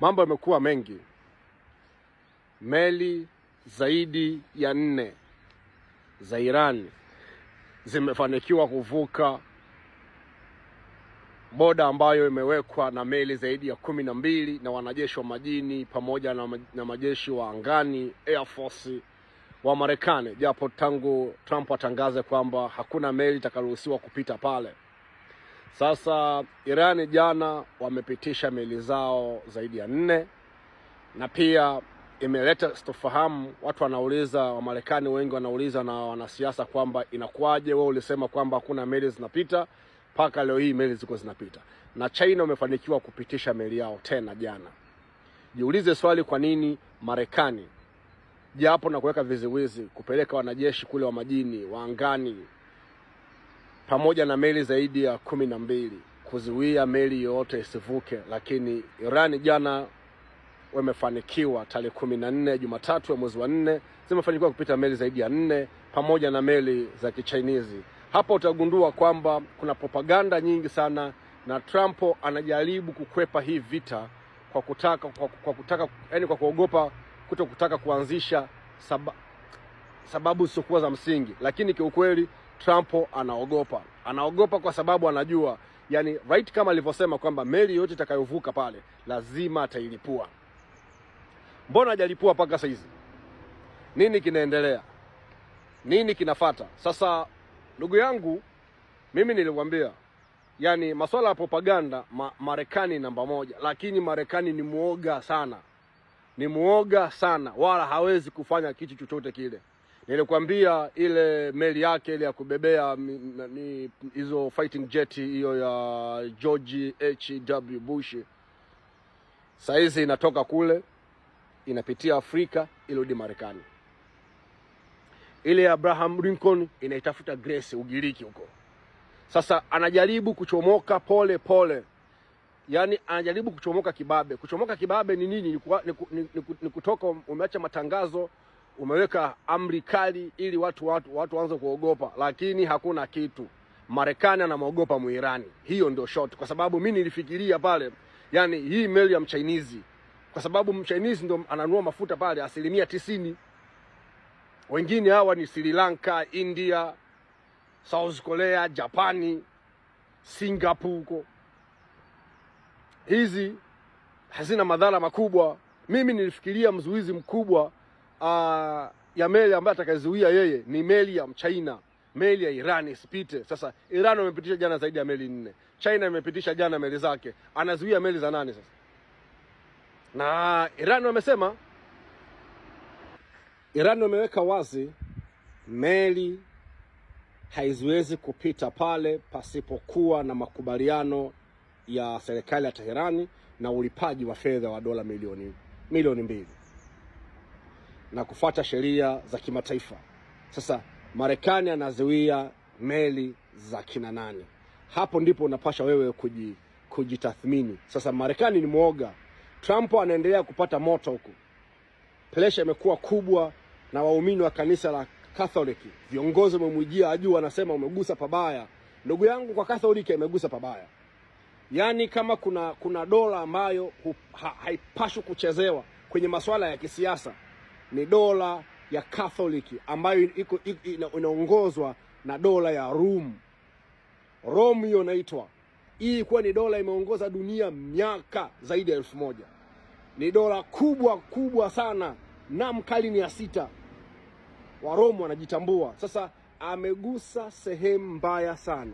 Mambo yamekuwa mengi. Meli zaidi ya 4 za Iran zimefanikiwa kuvuka boda ambayo imewekwa na meli zaidi ya 12 na wanajeshi wa majini pamoja na majeshi wa angani, Air Force wa Marekani, japo tangu Trump atangaze kwamba hakuna meli itakayoruhusiwa kupita pale. Sasa Iran jana wamepitisha meli zao zaidi ya 4, na pia imeleta sitofahamu. Watu wanauliza, wa Marekani wengi wanauliza na wanasiasa kwamba inakuwaje wewe ulisema kwamba hakuna meli zinapita, mpaka leo hii meli ziko zinapita. Na China wamefanikiwa kupitisha meli yao tena jana. Jiulize swali, kwa nini Marekani japo na kuweka viziwizi kupeleka wanajeshi kule wa majini, wa angani pamoja na meli zaidi ya 12 kuzuia meli yote isivuke, lakini Iran jana wamefanikiwa tarehe 14 Jumatatu ya mwezi wa 4 zimefanikiwa kupita meli zaidi ya 4 pamoja na meli za Kichinese. Hapa utagundua kwamba kuna propaganda nyingi sana, na Trump anajaribu kukwepa hii vita kwa kutaka yani kwa kuogopa kutaka kuanzisha sababu zisizokuwa za msingi. Lakini kiukweli Trump anaogopa kwa sababu anajua, yani right, kama alivyosema kwamba meli yote itakayovuka pale lazima atailipua. Mbona hajalipua mpaka sasa hizi? Nini kinaendelea? Nini kinafuata? Sasa ndugu yangu, mimi nilikwambia, yani masuala ya propaganda, Marekani namba 1, lakini Marekani ni muoga sana. Ni muoga sana, wala hawezi kufanya kitu chochote kile. Nilikwambia ile meli yake ile ya kubebea ni hizo fighting jet, hiyo ya George H.W. Bush, saizi inatoka kule inapitia Afrika ilirudi Marekani. Ile ya Abraham Lincoln inaitafuta Grace Ugiriki huko. Sasa anajaribu kuchomoka pole pole. Yani anajaribu kuchomoka kibabe. Kuchomoka kibabe ni nini? Ni kutoka umeacha matangazo, umeweka amri kali ili watu waanze kuogopa, lakini hakuna kitu. Marekani anamuogopa Muirani. Hiyo ndio short, kwa sababu mimi nilifikiria pale, yani hii meli ya Mchinese, kwa sababu Mchinese ndo ananunua mafuta pale 90%. Wengine hawa ni Sri Lanka, India, South Korea, Japani, Singapore huko. Hizi hazina madhara makubwa. Mimi nilifikiria mzuizi mkubwa ya meli ambayo atakayezuia yeye ni meli ya Mchina, meli ya Iran isipite. Sasa Iran wamepitisha jana zaidi ya meli 4. China imepitisha jana meli zake. Anazuia meli za nani sasa? Na Iran wamesema, Iran wameweka wazi meli haiziwezi kupita pale pasipokuwa na makubaliano ya serikali ya Teherani na ulipaji wa fedha wa dola milioni 2 na kufuata sheria za kimataifa. Sasa Marekani anazuia meli za kina nani? Hapo ndipo unapasha wewe kujitathmini. Sasa Marekani ni muoga. Trump anaendelea kupata moto huko. Pressure imekuwa kubwa na waumini wa kanisa la Katholiki. Viongozi wamemwijia ajua, anasema umegusa pabaya. Ndugu yangu, kwa Katholiki imegusa pabaya. Yani kama kuna dola ambayo haipashwi kuchezewa kwenye masuala ya kisiasa, ni dola ya Katholiki ambayo inaongozwa na dola ya Rome hiyo inaitwa. Hii kuwa ni dola imeongoza dunia miaka zaidi ya 1000. Ni dola kubwa sana. Na karne ya 6 wa Rome wanajitambua. Sasa amegusa sehemu mbaya sana.